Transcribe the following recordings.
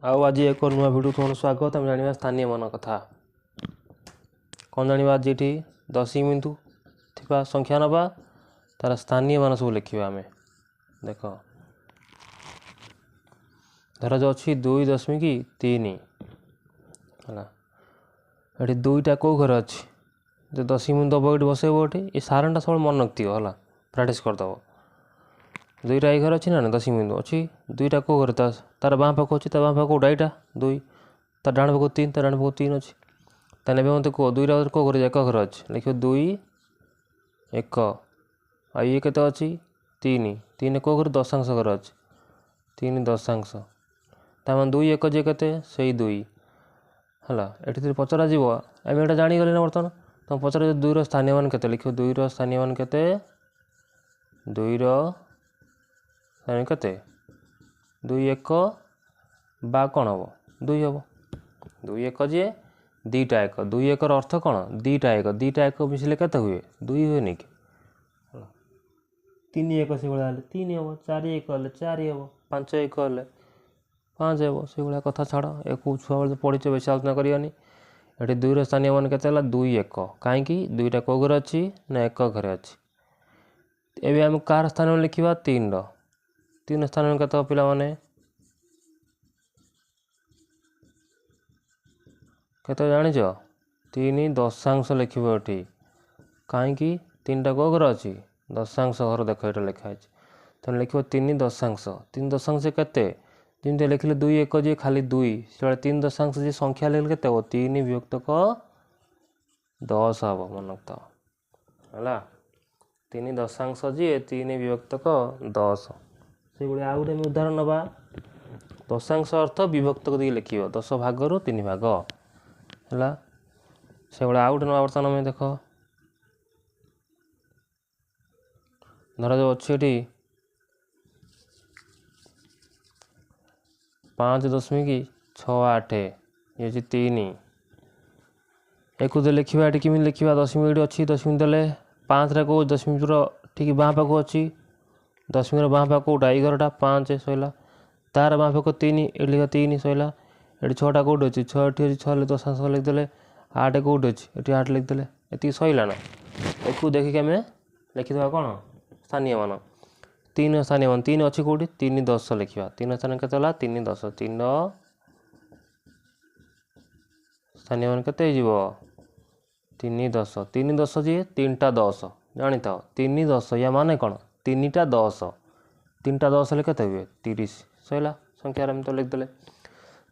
ଆଉ ଆଜି ଏକ ନୂଆ ଭିଡ଼ିଓ ତୁମର ସ୍ୱାଗତ। ଆମେ ଜାଣିବା ସ୍ଥାନୀୟ ମାନ କଥା। କ'ଣ ଜାଣିବା ଆଜି ଏଠି ଦଶମିକ ବିନ୍ଦୁ ଥିବା ସଂଖ୍ୟା ନେବା, ତାର ସ୍ଥାନୀୟ ମାନ ସବୁ ଲେଖିବା। ଆମେ ଦେଖ, ଧର ଯେଉଁ ଅଛି 2.3 ହେଲା, ଏଠି ଦୁଇଟା କେଉଁ ଘରେ ଅଛି, ଯେ ଦଶମିକ ବିନ୍ଦୁ ଦେବ ଏଠି ବସେଇବ। ଏଠି ଏ ସାରଣଟା ସବୁବେଳେ ମନେ ରଖିଥିବ ହେଲା, ପ୍ରାକ୍ଟିସ୍ କରିଦେବ। ଦୁଇଟା ଏଇ ଘରେ ଅଛି ନା ଦଶମିକ ବିନ୍ଦୁ ଅଛି। ଦୁଇଟା କେଉଁ ଘରେ, ତାର ବାଁ ପାଖ ଅଛି, ତା ବାଁ ପାଖ କେଉଁଟା ଏଇଟା 2, ତା ଡାଣ ପାଖ 3, ତା ଡାଣ ପାଖ 3 ଅଛି। ତାହେଲେ ଏବେ ମୋତେ କୁହ ଦୁଇଟା କେଉଁ ଘରେ, ଏକ ଘରେ ଅଛି। ଲେଖିବ 2 1, ଆଉ ଇଏ କେତେ ଅଛି 3, 3 କେଉଁ ଘରେ, ଦଶାଂଶ ଘରେ ଅଛି, 3 ଦଶାଂଶ। ତାମାନେ 2 1 ଯିଏ କେତେ, ସେଇ 2 ହେଲା। ଏଠି ଯଦି ପଚରାଯିବ, ଆମେ ଏଇଟା ଜାଣିଗଲେ ନା ବର୍ତ୍ତମାନ। ତୁମେ ପଚରା 2ର ସ୍ଥାନୀୟ ମାନ କେତେ, ଲେଖିବ 2ର ସ୍ଥାନୀୟ ମାନ କେତେ, 2ର କେତେ, 2 1 ବା କ'ଣ ହେବ 2 ହେବ। 2 1 ଯିଏ, ଦୁଇଟା 1, 2 1ର ଅର୍ଥ କ'ଣ, ଦୁଇଟା 1, ଦୁଇଟା 1 ମିଶିଲେ କେତେ ହୁଏ, 2 ହୁଏନି କି। 3 1 ସେଇଭଳିଆ ହେଲେ 3 ହେବ, 4 1 ହେଲେ 4 ହେବ, 5 1 ହେଲେ 5 ହେବ। ସେଇଭଳିଆ କଥା ଛାଡ଼, ଏକୁ ଛୁଆବେଳେ ପଢ଼ିଛ, ବେଶୀ ଆଲୋଚନା କରିବାନି। ଏଠି 2ର ସ୍ଥାନୀୟ ମାନ କେତେ ହେଲା, 2 1। କାହିଁକି, ଦୁଇଟା କେଉଁ ଘରେ ଅଛି ନା ଏକ ଘରେ ଅଛି। ଏବେ ଆମେ କାହାର ସ୍ଥାନ ଲେଖିବା, 3ର। 3 ସ୍ଥାନ କେତେ ହେବ ପିଲାମାନେ, କେତେ ଜାଣିଛ, 3 ଦଶାଂଶ ଲେଖିବ ଏଠି। କାହିଁକି, 3ଟା କେଉଁ ଘରେ ଅଛି, ଦଶାଂଶ ଘର। ଦେଖ ଏଇଟା ଲେଖା ହେଇଛି, ତେଣୁ ଲେଖିବ 3 ଦଶାଂଶ। 3 ଦଶାଂଶ କେତେ, ଯେମିତି ଲେଖିଲେ 2 1 ଯିଏ ଖାଲି 2, ସେବେଳେ 3 ଦଶାଂଶ ଯିଏ ସଂଖ୍ୟା ଲେଖିଲେ କେତେ ହେବ, 3 ବିଭକ୍ତକ 10 ହେବ। ମନେ ରଖିଥାଅ ହେଲା, 3 ଦଶାଂଶ ଯିଏ 3 ବିଭକ୍ତକ 10। ସେଇଭଳି ଆଉ ଗୋଟେ ଉଦାହରଣ ନେବା। ଦଶାଂଶ ଅର୍ଥ ବିଭକ୍ତକ ଦେଇକି ଲେଖିବ, 10 ଭାଗରୁ 3 ଭାଗ ହେଲା। ସେଇଭଳିଆ ଆଉ ଗୋଟେ ନେବା ବର୍ତ୍ତମାନ। ଆମେ ଦେଖ, ଧର ଯେଉଁ ଅଛି ଏଠି 5.68, ଇଏ ଅଛି 3। ଏକୁ ତ ଲେଖିବା, ଏଠି କେମିତି ଲେଖିବା, ଦଶମିକ ଏଠି ଅଛି, ଦଶମିକ ଦେଲେ 5ରେ କେଉଁ, ଦଶମିକର ଠିକ୍ ବାଁ ପାଖକୁ ଅଛି, ଦଶମିକର ବାଁ ପାଖ କେଉଁଟା, ଏଇ ଘରଟା 5 ସଇଲା। ତାର ବାଁ ପାଖ 3, ଏଠି ଲେଖା 3 ସଇଲା। ଏଠି 6ଟା କେଉଁଠି ଅଛି, 6 ଏଠି ଅଛି, 6 ହେଲେ ଦଶାଂଶ ଲେଖିଦେଲେ। 8 କେଉଁଠି ଅଛି, ଏଠି 8 ଲେଖିଦେଲେ। ଏତିକି ସଇଲା ନା। ଏକୁ ଦେଖିକି ଆମେ ଲେଖିଦେବା କ'ଣ, ସ୍ଥାନୀୟ ମାନ। 3 ସ୍ଥାନୀୟ ମାନ, 3 ଅଛି କେଉଁଠି, 3 10 ଲେଖିବା। 3 ସ୍ଥାନ କେତେ ହେଲା, 3 10। 3 ସ୍ଥାନୀୟ ମାନ କେତେ ହେଇଯିବ, 3 10। 3 10 ଯିଏ, 3ଟା 10 ଜାଣିଥାଅ। 3 10 ୟା ମାନେ କ'ଣ, 3ଟା 10। 3ଟା 10 ହେଲେ କେତେ ହୁଏ, 30 ସଇଲା। ସଂଖ୍ୟାରେ ଆମେ ତ ଲେଖିଦେଲେ।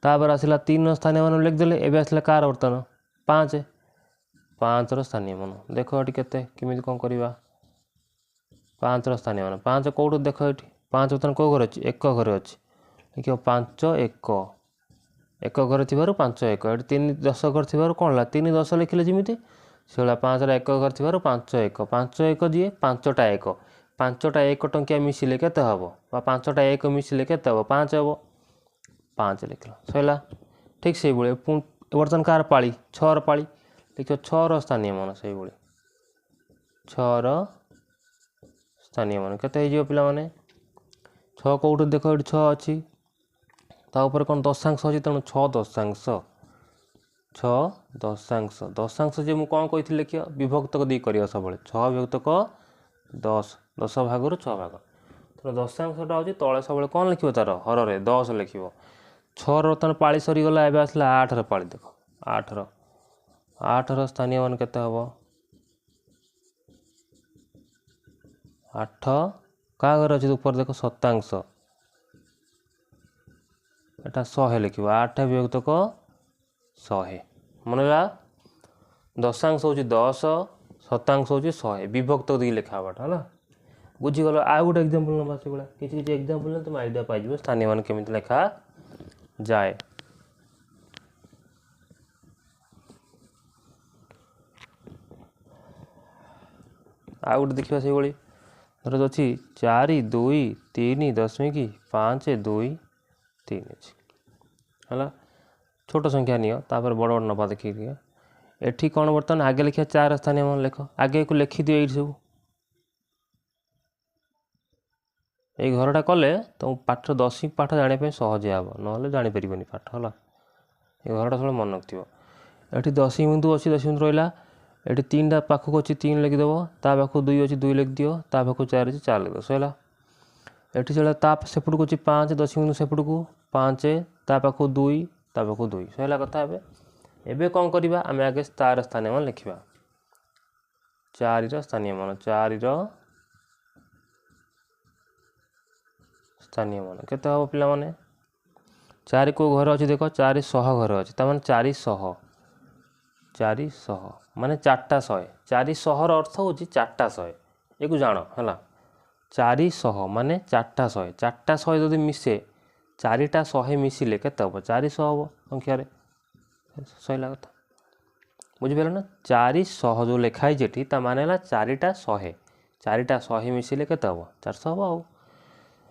ତାପରେ ଆସିଲା 3ର ସ୍ଥାନୀୟ ମାନ ଲେଖିଦେଲେ। ଏବେ ଆସିଲା କାହାର ବର୍ତ୍ତମାନ, 5। 5ର ସ୍ଥାନୀୟ ମାନ ଦେଖ ଏଠି କେତେ, କେମିତି କ'ଣ କରିବା। 5ର ସ୍ଥାନୀୟ ମାନ, 5 କେଉଁଠୁ ଦେଖ, ଏଠି 5 ବର୍ତ୍ତମାନ କେଉଁ ଘରେ ଅଛି, ଏକ ଘରେ ଅଛି। ଦେଖିବ 5 1, ଏକ ଘରେ ଥିବାରୁ 5 1। ଏଠି 3 10 ଘରେ ଥିବାରୁ କ'ଣ ହେଲା, 3 10 ଲେଖିଲେ ଯେମିତି, ସେଇଭଳିଆ 5ର ଏକ ଘରେ ଥିବାରୁ 5 1। 5 1 ଯିଏ, 5ଟା 1, 5ଟା 1 ଟଙ୍କିଆ ମିଶିଲେ କେତେ ହେବ, ବା 5ଟା 1 ମିଶିଲେ କେତେ ହେବ, 5 ହେବ। 5 ଲେଖିଲ ସଇଲା। ଠିକ୍ ସେଇଭଳି ପୁଣି ବର୍ତ୍ତମାନ କାହାର ପାଳି, 6ର ପାଳି। ଦେଖିବ 6ର ସ୍ଥାନୀୟ ମାନ, ସେଇଭଳି 6ର ସ୍ଥାନୀୟ ମାନ କେତେ ହେଇଯିବ ପିଲାମାନେ। 6 କେଉଁଠି ଦେଖ, ଏଠି 6 ଅଛି, ତା ଉପରେ କ'ଣ ଦଶାଂଶ ଅଛି, ତେଣୁ 6 ଦଶାଂଶ। 6 ଦଶାଂଶ। ଦଶାଂଶ ଯେ ମୁଁ କ'ଣ କହିଥିଲି ଲେଖିବ, ବିଭକ୍ତକ ଦେଇ କରିବା ସବୁବେଳେ। 6 ବିଭକ୍ତକ 10, 10 ଭାଗରୁ 6 ଭାଗ। ତେଣୁ ଦଶାଂଶଟା ହେଉଛି ତଳେ ସବୁବେଳେ କ'ଣ ଲେଖିବ, ତାର ହରରେ 10 ଲେଖିବ। 6ର ବର୍ତ୍ତମାନ ପାଳି ସରିଗଲା, ଏବେ ଆସିଲା 8ର ପାଳି। ଦେଖ 8ର ସ୍ଥାନୀୟ ମାନ କେତେ ହେବ, 8 କାହା ଘରେ ଅଛି, ଉପରେ ଦେଖ ଶତାଂଶ, ଏଟା 100 ଲେଖିବ। 8 ବିଭକ୍ତକ 100। ମନେ ହେଲା, ଦଶାଂଶ ହେଉଛି 10, ଶତାଂଶ ହେଉଛି 100, ବିଭକ୍ତ ଦେଇକି ଲେଖା ହେବାଟା ହେଲା। ବୁଝିଗଲ। ଆଉ ଗୋଟେ ଏକ୍ଜାମ୍ପଲ୍ ନେବା। ସେଭଳିଆ କିଛି କିଛି ଏକ୍ଜାମ୍ପଲ୍ ନେଲେ ତୁମେ ଆଇଡ଼ିଆ ପାଇଯିବ ସ୍ଥାନୀୟ ମାନ କେମିତି ଲେଖା ଯାଏ। ଆଉ ଗୋଟେ ଦେଖିବା ସେଇଭଳି। ଧର ଅଛି 4 2 3 ଦଶମିକ 5 2 3 ଅଛି ହେଲା। ଛୋଟ ସଂଖ୍ୟା ନିଅ, ତାପରେ ବଡ଼ ବଡ଼ ନେବା ଦେଖିକି। ଏଠି କ'ଣ ବର୍ତ୍ତମାନ ଆଗେ ଲେଖିବା, 4 ସ୍ଥାନୀୟ ମାନ ଲେଖ। ଆଗେ ଏକୁ ଲେଖିଦିଅ ଏଇଠି ସବୁ। এই ঘরটা কলে तुम पाठ 10 पाठ जानापी सहज हे ना जापर पाठ है ये घरटा सब मन रखियो ये 10 बिंदु अच्छी 10 बिंदु रहा ये 3टा पाखक अच्छी 3 लिखिदेव ता पाखक 2 अच्छी 2 लिख दियो ता पाखक 4 अच्छी 4 लिखद सैला ये चला ता सेपट को अच्छी 5 10 बिंदु सेपट को 5 ता पाखक 2 ता पाखक 2 सैला कथा एबे कौन करवा आम आगे तार स्थानीय मान लिखा 4 स्थानीय मान 4 स्थानीय मान केते हम पिला माने 4 को घर अच्छी देख 400 घर अच्छी तमाने 400 400 माने 4टा 100 400 अर्थ हूँ 4टा 100 ये जान है 400 माने 4टा 100 4टा 100 जदि मिसे 4टा 100 मिसिले केते हम 400 हम संख्यार सैला कथा बुझिपार ना 400 जो लिखाई जेठी ता माने 4टा 100 4टा 100 मिसिले केते हम 400 हम आउ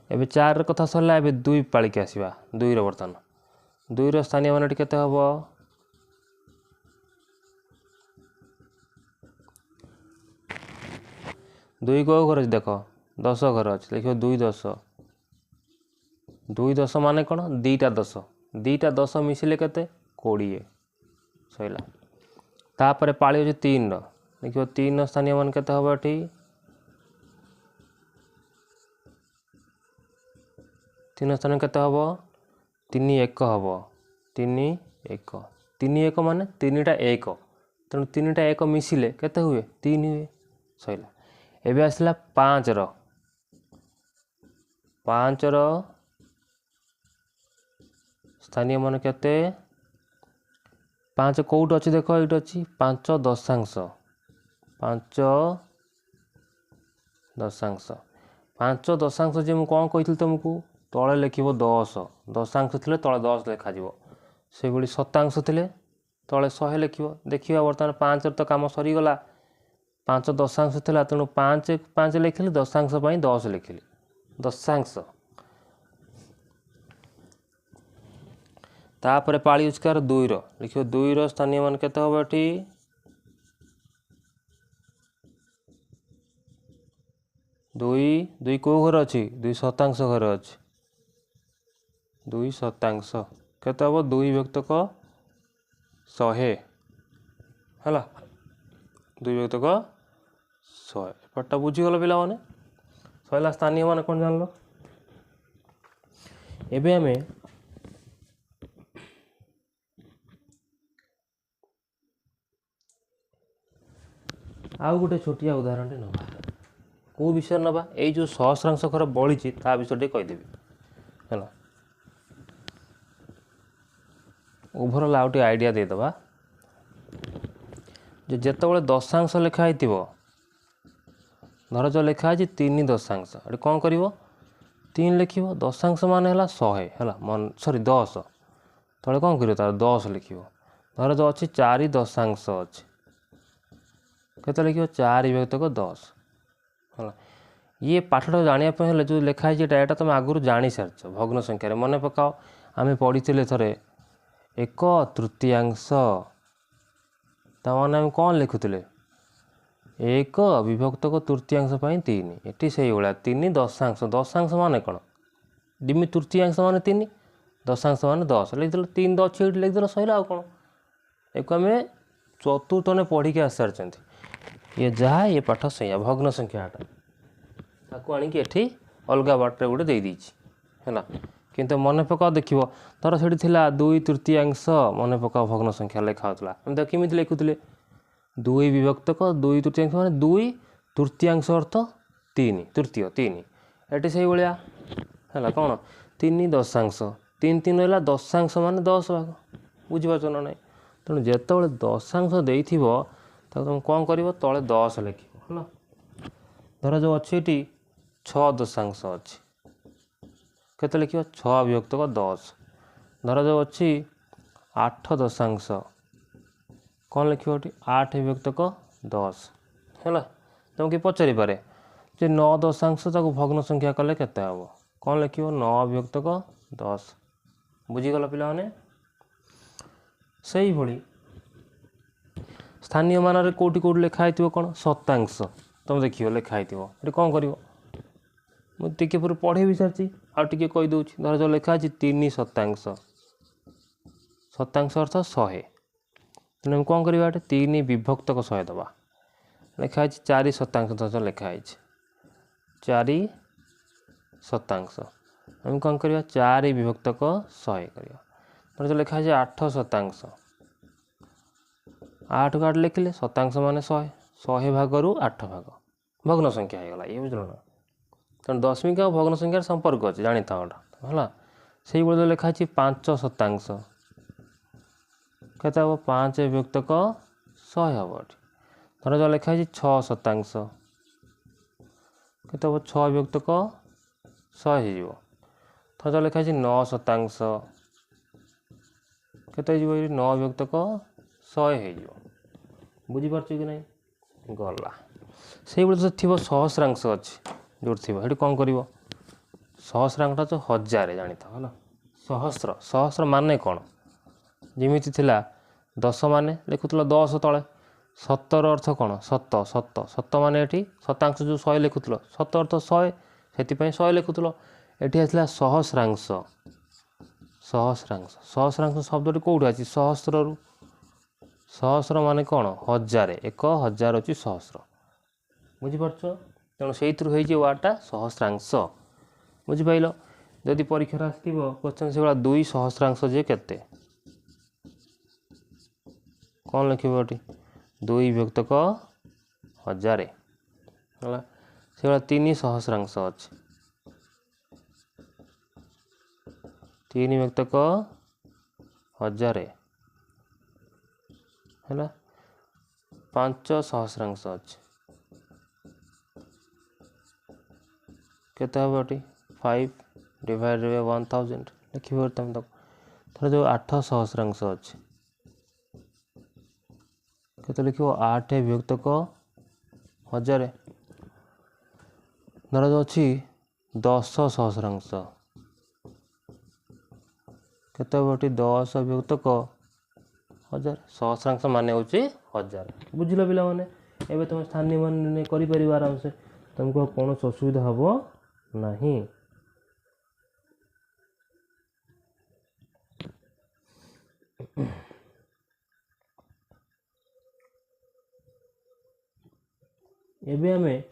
एबे 4 कथा सरला एबे 2 पालिक आसीबा 2 रो बर्तन 2 रो स्थानीय मान केते हम 2 को घर अच्छे देख 10 घर अच्छे देखिए 2 10 2 10 मान कौन 2टा 10 2टा 10 मिसिले केते 20 सैला तापर पाली अच्छे 3 देखिए 3 स्थानीय मान केते हम एठी 3 स्थान केते हम 3 1 हम 3 1 3 1 मान 3टा 1 तेणु 3टा 1 मिसिले केते हुए 3 हुए सैला एबे आसला 5 रो 5 रो स्थानीय मान केते 5 कोट अच्छी देख ये अच्छी 5 दशांश 5 दशांश 5 दशांश जे मुझे कौन कही तुमको तले लिख 10 दशांश थे तले 10 लिखा से भाई शतांश थे तले 100 लिख देखिए बर्तमान 5 तो कम सरीगला 5 दशांश था तेणु 5 5 लिखिली दशांश 10 लिखिली दशांश तापर पाली उचकार 2 रो लिखियो 2 रो स्थानीय मान केते होबो एठी 2 को घर अच्छी 2 शतांश घर अच्छी 2 शतांश केते होबो 2 विभक्त 100 है 2 विभक्त 100 पट्टा बुझीगल पिला माने सैला स्थानीय मान कौन जान लो एबे हमें आउ गोटे छोटिया उदाहरण नवा कौ विषय नवा ये जो सहस्रांश घर बड़ी ता विषय कहीदेवी है ओभरऑल आउट आइडिया देदबा जो जिते दशांश लिखाई धर जो लिखाई 3 दशांश ये कौन कर 3 लिख दशांश मान है 100 है मन सॉरी 10 तले कौन कर तार 10 लिख धर जो अच्छी 4 दशांश अच्छी केते लिख 4 विभक्त 10 है ये पाठटा जानापी जो लिखाई यहाँ तुम आगुरी जानी सारी भग्न संख्यार मन पकाओ आम पढ़ी थे 1 तृतीयांश ताने कौन लिखुले 1 विभक्त तृतीयांश 3 ये से भाया 3 दशांश दशांश मान कौन डिमी तृतीयांश मान 3 दशांश मान 10 लिखिदेल 3 अच्छे लिखिदेल सैला कौन एक आम चतुर्थ ने पढ़ी आसी सारी ये जहाँ ये पाठ से भग्न संख्याटा आनिकी एठी अलग बाटे गोटे दे है किंतु मन पका देख धर से 2 तृतीयांश मन पका भग्न संख्या लिखाला केमी लिखुले 2 विभक्त 2 तृतीयांश मान 2 तृतीयांश अर्थ 3 तृतीय 3 ये से भाया है कौन 3 दशांश 3 3 रहा दशांश मान 10 भाग बुझीपार ना ना तेणु जिते दशांश दे तुम कौन कर तले 10 लिख धर जो अच्छी 6 दशांश अच्छी केते लिख 6 विभक्त 10 धर जो अच्छी 8 दशांश कौन लिख 8 विभक्त 10 है तुम कि पचारि पारे जे 9 दशांश भग्न संख्या कले केते हम कौन लिख 9 विभक्त 10 बुझीगल पिला माने से ही स्थानीय मान कौटी कौटी लिखाई कौन शतांश तुम देखिए लिखाई ये कौन कर मुझे पूरा पढ़े भी सारी आउ टे कहीदे धर जो लिखा है 3 शतांश शतांश अर्थ 100 तेनाली कौन करवा 3 विभक्तक 100 दबा लिखाई 4 शतांश धर लिखाई 4 शतांश आम कौन करवा 4 विभक्तक 100 करवा धर जो लिखाई 8 शतांश 8 को 8 लिखिले शतांश मान 100 100 भाग 8 भाग भग्न संख्या हो गला ये बुझल ना तेणु दशमिक और भग्न संख्यार संपर्क अच्छे जानी था है से भाई लिखाई 5 शतांश केते हम 5 विभक्तक 100 हम धर जो लिखाई 6 शतांश केते हम 6 विभक्तक 100 हो धर जो लिखाई 9 शतांश केते 9 विभक्तक 100 हो बुझीपार कि ना गला से भाई थी सहस्रांश अच्छी जो थी कौन कर सहस्रांशटा तो 1000 जानी था है सहस्र सहस्र मान कौन जमीती थिला 10 मान लिखुल 10 तले 70 अर्थ कौन सत सत सत मान ये शतांश जो 100 लिखुल सत अर्थ 100 से 100 लिखुल ये आसला सहस्रांश सहस्रांश सहस्रांश शब्द कौट आसी सहस्र रु सहस्र मान कौन 1000 1000 अच्छी सहस्र बुझीपार तेणु से वार्डटा सहस्रांश बुझिपाल जदि परीक्षा आसो क्वेश्चन से 2 सहस्रांश जे केते कौन लिखो ये 2 विभक्तक 1000 है से 3 सहस्रांश अच्छे 3 विभक्तक 1000 है 5 सहस्रांश अच्छे केते हम ये 5 डिवाइडेड बाय 1000 लिखिए तुम तक थोड़ा जो 8 सहस्रांश अच्छे केते लिखो 8 विभक्तक 1000 धर जो अच्छी 10 सहस्रांश केते हम ये 10 विभक्तक 1000 सहस्रांश मान हूँ 1000 बुझल पिला माने एबे तुम स्थानीय मान कर आराम से तुमको कौन असुविधा हम नहीं एबे हमें